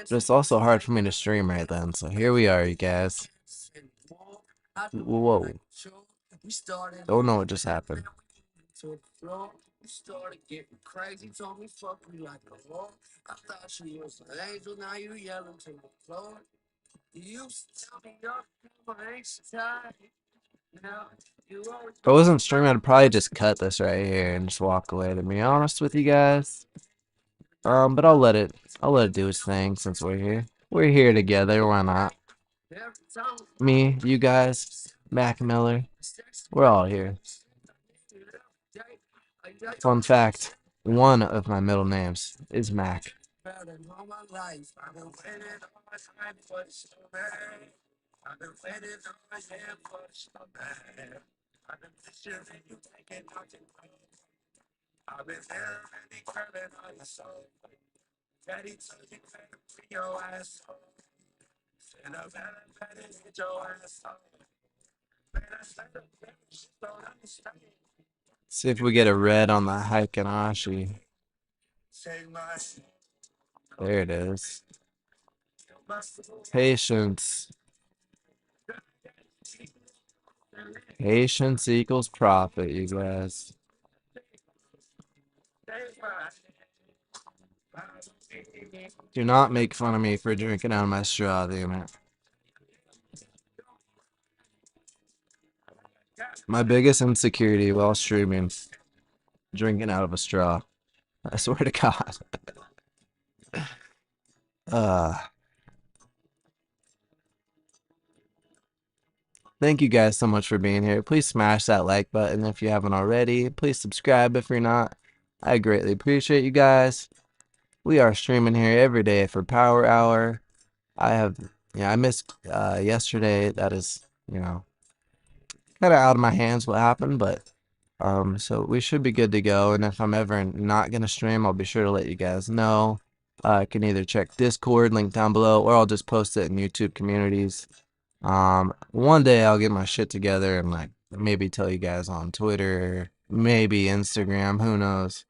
Speaker 1: But it's also hard for me to stream right then, so here we are, you guys. Whoa. Don't know what just happened.
Speaker 2: Started getting crazy, told me fuck you like a whore. I thought she was an angel, now you yelling to the floor. You used to tell me your anxious tired. Now you always
Speaker 1: If I wasn't streaming, I'd probably just cut this right here and just walk away, to be honest with you guys. But I'll let it do its thing since we're here. We're here together, why not? Me, you guys, Mac Miller, we're all here. Fun fact, one of my middle names is Mac. See if we get a red on the Haikanashi. There it is. Patience. Patience equals profit, you guys. Do not make fun of me for drinking out of my straw, damn it. My biggest insecurity while streaming, drinking out of a straw. I swear to God. Uh, Thank you guys so much for being here. Please smash that like button if you haven't already. Please subscribe if you're not. I greatly appreciate you guys. We are streaming here every day for Power Hour. I missed yesterday. That is, kind of out of my hands what happened, but so we should be good to go. And if I'm ever not gonna stream, I'll be sure to let you guys know. I can either check Discord, link down below, or I'll just post it in YouTube communities. One day I'll get my shit together and like maybe tell you guys on Twitter, maybe Instagram, who knows.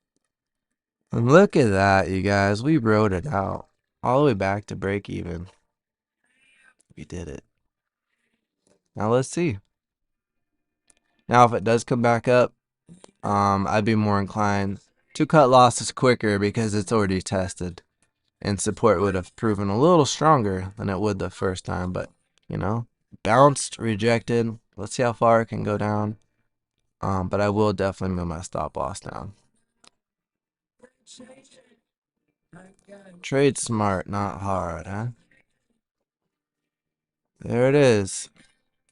Speaker 1: And look at that, you guys. We wrote it out. All the way back to break even. We did it. Now let's see. Now if it does come back up, I'd be more inclined to cut losses quicker because it's already tested. And support would have proven a little stronger than it would the first time, but bounced, rejected. Let's see how far it can go down. But I will definitely move my stop loss down. Trade smart, not hard, huh? There it is.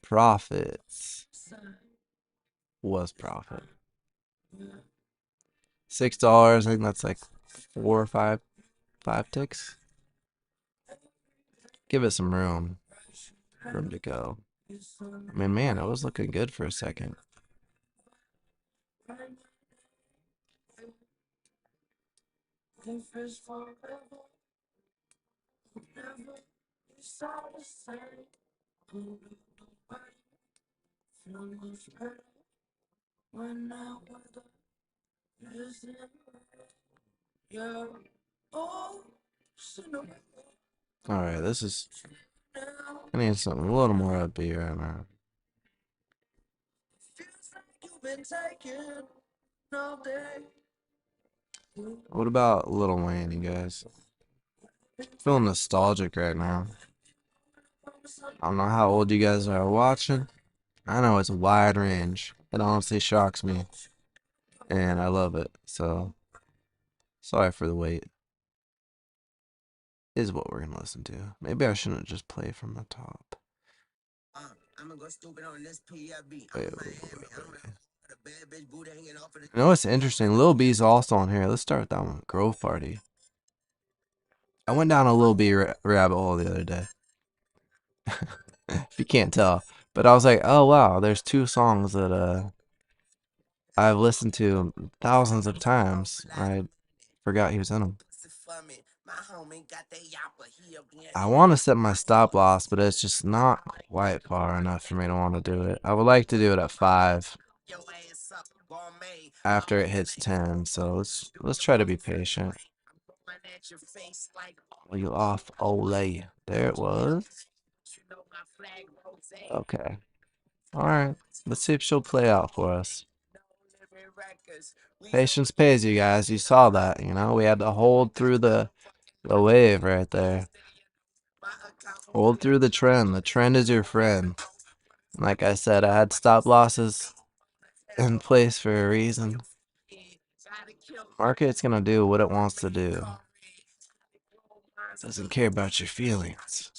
Speaker 1: Profits. Was profit. $6. I think that's like 5 ticks. Give it some room. Room to go. I mean, man, it was looking good for a second. Alright, this is... I need something a little more upbeat right now. What about Lil Wayne, you guys? Feeling nostalgic right now. I don't know how old you guys are watching. I know it's a wide range. It honestly shocks me. And I love it. So, sorry for the wait. Is what we're gonna listen to. Maybe I shouldn't just play from the top. Wait. You know what's interesting? Lil B's also on here. Let's start with that one. Grove Party. I went down a Lil B rabbit hole the other day. If you can't tell. But I was like, oh wow, there's 2 songs that I've listened to thousands of times. I Forgot he was in them. I want to set my stop loss, but it's just not quite far enough for me to want to do it. I would like to do it at 5 after it hits 10. So let's try to be patient. You off, Ole. There it was. Okay. All right. Let's see if she'll play out for us. Patience pays, you guys. You saw that, you know? We had to hold through the wave right there. Hold through the trend. The trend is your friend. Like I said, I had stop losses in place for a reason. Market's gonna do what it wants to do. It doesn't care about your feelings.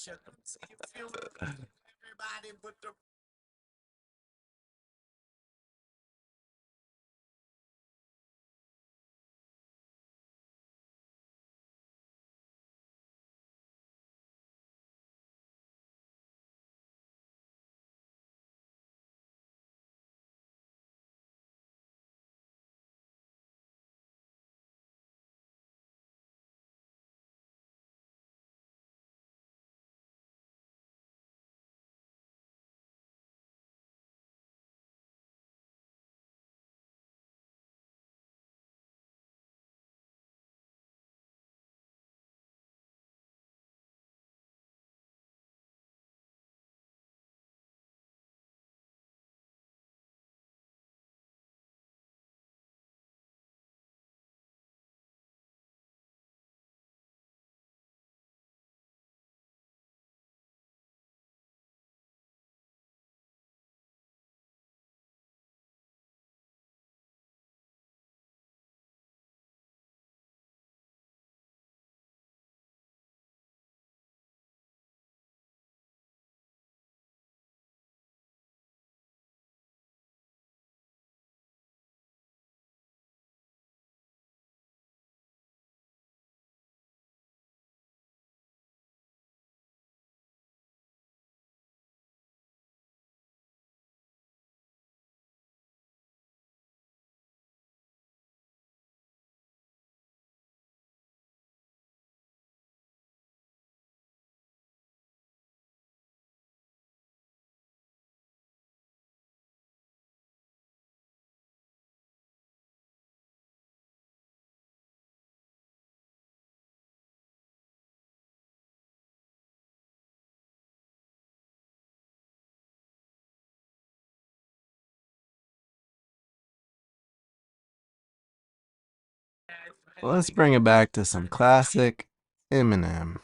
Speaker 1: Let's bring it back to some classic Eminem.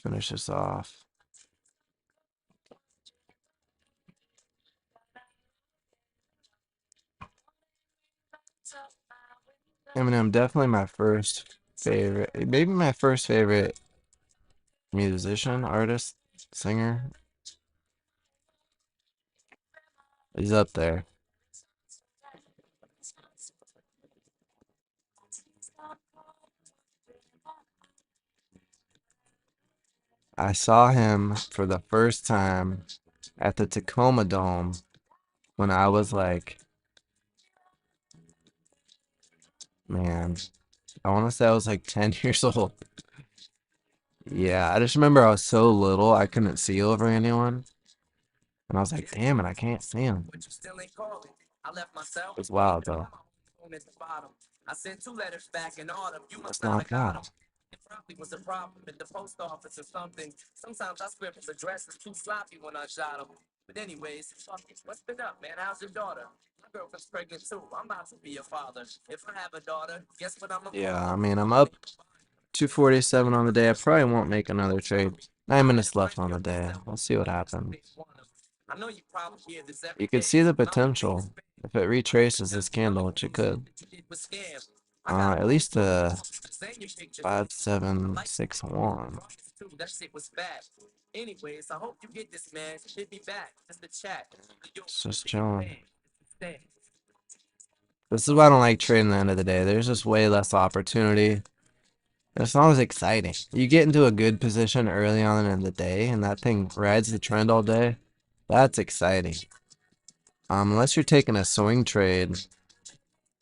Speaker 1: Finish this off. Eminem, definitely my first favorite, maybe my first favorite musician, artist, singer. He's up there. I saw him for the first time at the Tacoma Dome when I was like, man, I want to say I was like 10 years old. Yeah, I just remember I was so little I couldn't see over anyone. And I was like, damn it, I can't see him. It's wild though.
Speaker 2: I sent 2 letters back in autumn. You
Speaker 1: Let's
Speaker 2: must not
Speaker 1: knock
Speaker 2: have
Speaker 1: it
Speaker 2: got them.
Speaker 1: out.
Speaker 2: It probably was a problem at the post office or something. Sometimes I script his address is too sloppy when I shot him. But anyways, fuck it. What's been up, man? How's your daughter? My girlfriend's pregnant too. I'm about to be a father. If I have a daughter, guess what I'm a
Speaker 1: Yeah, I mean, I'm up 247 on the day. I probably won't make another trade. 9 minutes left on the day. We'll see what happens.
Speaker 2: I know you probably hear this every
Speaker 1: You could
Speaker 2: day,
Speaker 1: see the
Speaker 2: but I'm a
Speaker 1: potential if it retraces this candle, which it could. At least a 5761.
Speaker 2: that shit was bad. Anyways, I hope you get this, man. Hit me back. Just the chat.
Speaker 1: It's just chilling. This is why I don't like trading the end of the day. There's just way less opportunity. It's not as exciting. You get into a good position early on in the day, and that thing rides the trend all day. That's exciting. Unless you're taking a swing trade,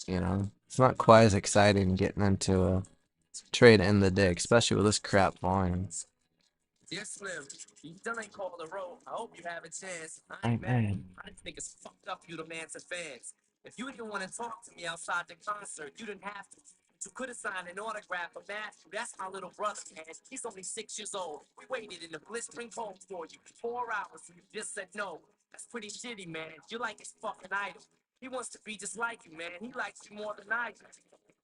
Speaker 1: you know. It's not quite as exciting getting into a trade in the day, especially with this crap volume.
Speaker 2: Dear Slim, you done ain't called a roll. I hope you have a chance. I
Speaker 1: Hey
Speaker 2: ain't mad.
Speaker 1: man,
Speaker 2: I just think it's fucked up you the man to fans. If you didn't want to talk to me outside the concert, you didn't have to. You could have signed an autograph for Matthew. That's my little brother, man. He's only 6 years old. We waited in the blistering cold for you 4 hours and you just said no. That's pretty shitty, man. You're like his fucking idol. He wants to be just like you, man. He likes you more than I do.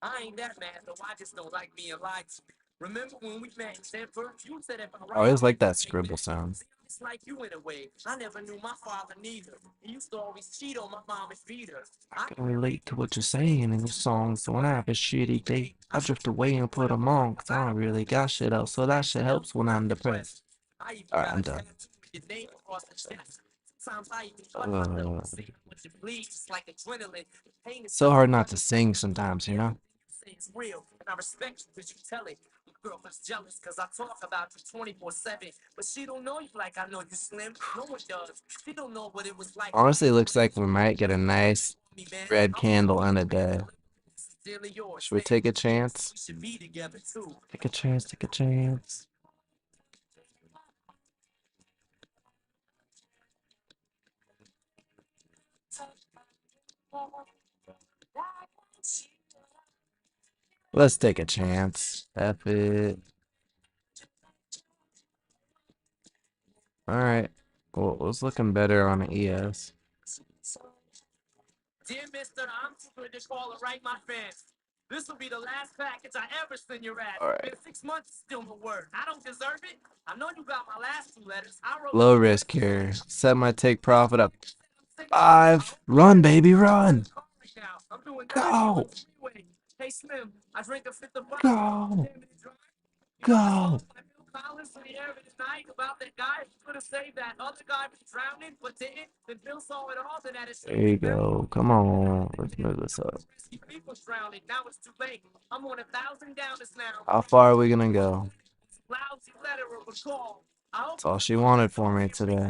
Speaker 2: I ain't that man, though. I just don't like being lied to. Remember when we met in Denver? You said if I
Speaker 1: I
Speaker 2: write,
Speaker 1: always
Speaker 2: I'll
Speaker 1: like that
Speaker 2: make
Speaker 1: scribble
Speaker 2: it.
Speaker 1: sound.
Speaker 2: It's like you in a way. I never knew my father neither. He used to always cheat on my mom and beat her. I
Speaker 1: Can relate to what you're saying in your songs. So when I have a shitty day, I drift away and put them on, cause I don't really got shit else. So that shit helps when I'm depressed.
Speaker 2: I even
Speaker 1: Alright,
Speaker 2: got
Speaker 1: I'm
Speaker 2: a
Speaker 1: done.
Speaker 2: tattoo with your name across the chest. Sometimes I even cut myself
Speaker 1: Uh,
Speaker 2: to see how much it bleeds, just like adrenaline. Pain is
Speaker 1: so
Speaker 2: such
Speaker 1: hard
Speaker 2: a
Speaker 1: not to sing sometimes, you know?
Speaker 2: you say it's real, and I respect you because you tell it. My girlfriend's jealous because I talk about you 24/7, but she don't know you like I know you, Slim. No one does. She don't know what it was like.
Speaker 1: Honestly, it looks like we might get a nice
Speaker 2: Me, man.
Speaker 1: red
Speaker 2: I'm gonna
Speaker 1: candle
Speaker 2: call
Speaker 1: in
Speaker 2: you
Speaker 1: a day.
Speaker 2: sincerely yours.
Speaker 1: Should we take a chance?
Speaker 2: We should be together too.
Speaker 1: Take a chance, take a chance. Let's take a chance. F it. Alright. Well, it was looking better on the ES.
Speaker 2: Dear Mister, I'm too good to call or write my fans. This will be the last package I ever send your ass.
Speaker 1: Alright.
Speaker 2: Been 6 months, still no word. I don't deserve it. I know you got my last two letters. I wrote
Speaker 1: Low risk here. Set my take profit up. 5. Run, baby, run.
Speaker 2: I'm doing 30 on
Speaker 1: Go.
Speaker 2: the freeway. Hey Slim, I drank a fifth of vodka.
Speaker 1: Go.
Speaker 2: Damn it, it's dry. You know that
Speaker 1: Go.
Speaker 2: song by Bill Collins in the air of the night about that guy who could have saved that other guy from drowning, but didn't? Then Bill saw it all, then had a
Speaker 1: There you go. Come on. Let's move this up.
Speaker 2: people drowning. Now it's too late. I'm on 1,000 downers now.
Speaker 1: How far are we gonna go?
Speaker 2: Lousy letter of a call. I hope
Speaker 1: That's all she wanted for me today.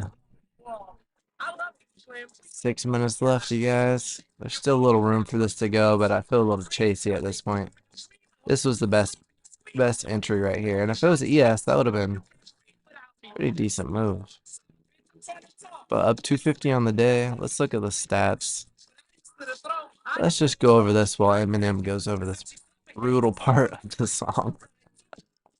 Speaker 2: I love you, Slim.
Speaker 1: 6 minutes left, you guys. There's still a little room for this to go, but I feel a little chasey at this point. This was the best entry right here. And if it was ES, that would have been a pretty decent move. But up 250 on the day. Let's look at the stats. Let's just go over this while Eminem goes over this brutal part of the song.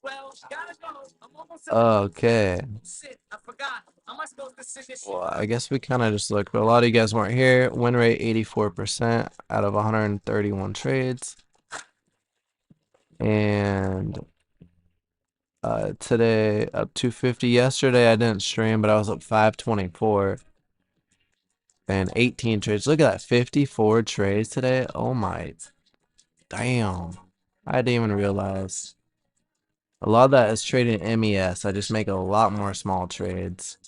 Speaker 2: Well, gotta go. I'm almost
Speaker 1: Okay.
Speaker 2: shit. I forgot. Am I supposed to send this shit?
Speaker 1: Well, I guess we kind of just looked, but a lot of you guys weren't here. Win rate 84% out of 131 trades. And today up 250. Yesterday I didn't stream, but I was up 524 and 18 trades. Look at that, 54 trades today. Oh my, damn. I didn't even realize. A lot of that is trading MES. I just make a lot more small trades.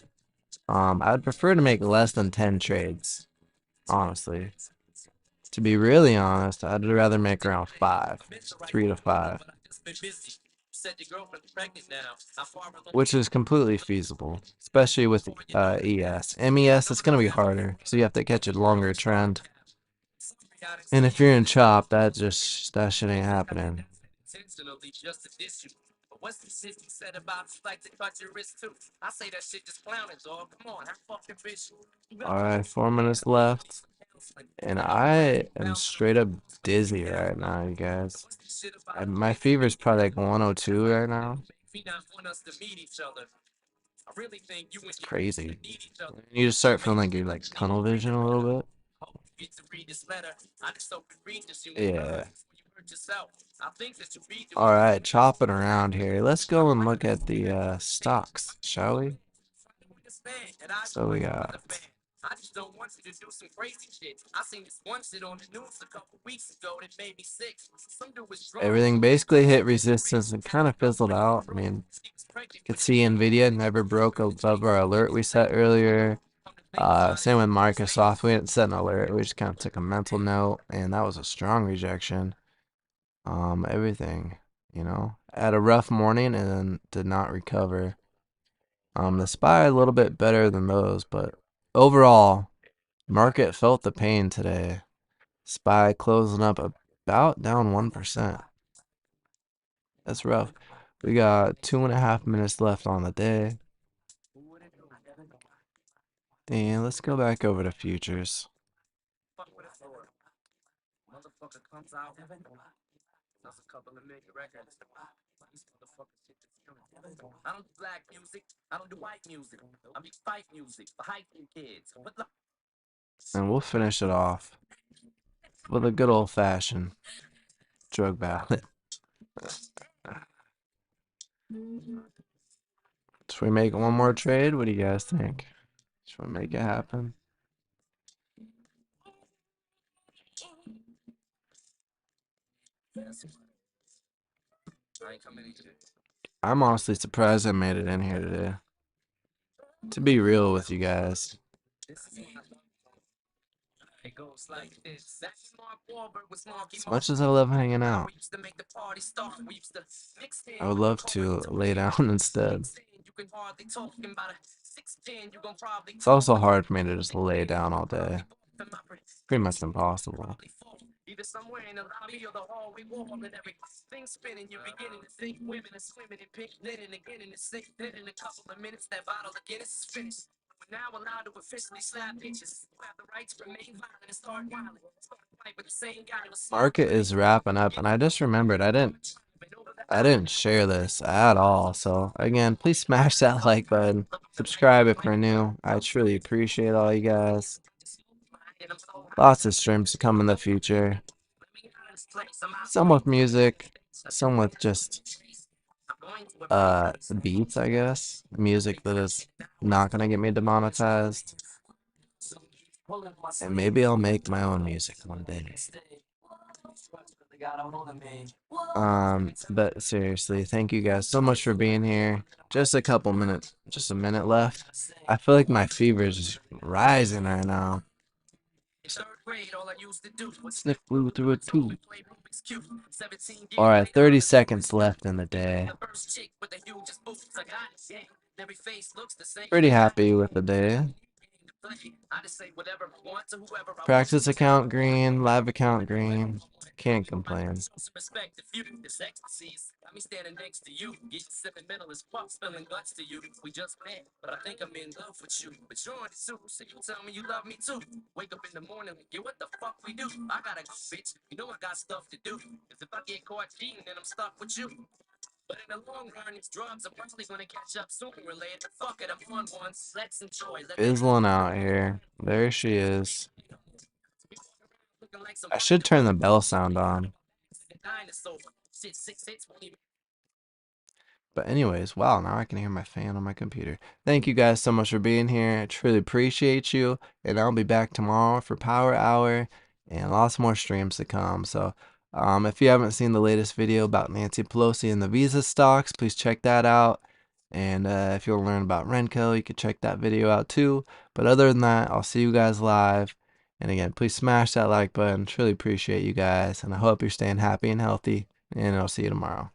Speaker 1: I would prefer to make less than 10 trades, honestly. To be really honest, I'd rather make around 5, 3 to 5, which is completely feasible, especially with ES. MES, it's going to be harder, so you have to catch a longer trend. And if you're in chop, that shit ain't happening.
Speaker 2: Intentionally just to diss you. But what's the shit you said about you like to cut your wrist too? I say that shit just clowning, dog. Come on, have fucking bitch.
Speaker 1: Alright, 4 minutes left. And I am straight up dizzy right now, you guys. My fever's probably like 102 right now.
Speaker 2: We not want us to meet each other. I really think you and
Speaker 1: It's
Speaker 2: your
Speaker 1: crazy.
Speaker 2: need each other.
Speaker 1: You just start feeling like you're like tunnel vision a little bit.
Speaker 2: Hope you get to read this letter. I just hope you read this. You
Speaker 1: Yeah.
Speaker 2: you hurt yourself. I think that you read the
Speaker 1: Alright, chopping around here. Let's go and look at the stocks, shall we? So we got
Speaker 2: I just don't want you to do some crazy shit. I seen this one shit on the news a couple weeks ago that made me sick. Some dude was drunk.
Speaker 1: everything basically hit resistance and kind of fizzled out. I mean, you could see Nvidia never broke above our alert we set earlier. Same with Microsoft. We didn't set an alert. We just kind of took a mental note, and that was a strong rejection. Everything, had a rough morning and then did not recover. The SPY a little bit better than those, but overall, market felt the pain today. SPY closing up about down 1%. That's rough. We got 2.5 minutes left on the day. And let's go back over to futures.
Speaker 2: Motherfucker comes out. That's a couple of million records. These motherfuckers shit that's killing. I don't do black music. I don't do white music. I make fight music for hiking kids. But like,
Speaker 1: And we'll finish it off with a good old fashioned drug ballad. Should we make one more trade? What do you guys think? Should we make it happen?
Speaker 2: I ain't coming in here.
Speaker 1: I'm honestly surprised I made it in here today. To be real with you guys.
Speaker 2: This is what I love. It goes like this. That's Mark Wahlberg with Marky
Speaker 1: As
Speaker 2: Mark.
Speaker 1: much as I love hanging out,
Speaker 2: We used to make the party start. We used to mix
Speaker 1: I
Speaker 2: in.
Speaker 1: would
Speaker 2: You can
Speaker 1: love
Speaker 2: call
Speaker 1: to
Speaker 2: it
Speaker 1: lay down instead.
Speaker 2: you can hardly talk about a 6'10. You gonna probably
Speaker 1: It's
Speaker 2: talk
Speaker 1: also
Speaker 2: when
Speaker 1: hard for me to just lay down all day. Pretty much impossible.
Speaker 2: either somewhere in the lobby or the hallway wall and everything spinning. You're beginning to think women are swimming in pink linen again in the sink. Then in a couple of minutes, that bottle of Guinness is finished. We're now allowed to officially slap bitches. You have the right to remain violent and start whining. Start a fight with the same guy who was
Speaker 1: Market is wrapping up, and I just remembered I didn't share this at all. So again, please smash that like button. Subscribe if you're new. I truly appreciate all you guys. Lots of streams to come in the future. Some with music, some with just beats, I guess. Music that is not gonna get me demonetized. And maybe I'll make my own music one day. But seriously, thank you guys so much for being here. Just a couple minutes, just a minute left. I feel like my fever is just rising right now. Sniff flew through a tube. Alright, 30 seconds left in the day. Pretty happy with the day. Practice account green, live account green. Can't complain.
Speaker 2: Respect the few, this ecstasies. Got me standing next to you, getting sentimental as fuck, spilling guts to you. We just met, but I think I'm in love with you. But you're on it too, so you tell me you love me too. Wake up in the morning, like, yeah, what the fuck we do? I gotta go, bitch. You know I got stuff to do. 'Cause if I get caught cheating, then I'm stuck with you. But in the long run, these drugs are probably gonna catch up sooner or later. Fuck it, I'm on once. Let's enjoy.
Speaker 1: Fizzling out here. There she is. I should turn the bell sound on. But anyways, wow, now I can hear my fan on my computer. Thank you guys so much for being here. I truly appreciate you. And I'll be back tomorrow for Power Hour and lots more streams to come. So if you haven't seen the latest video about Nancy Pelosi and the Visa stocks, please check that out. And if you'll learn about Renko, you can check that video out too. But other than that, I'll see you guys live. And again, please smash that like button. Truly appreciate you guys. And I hope you're staying happy and healthy. And I'll see you tomorrow.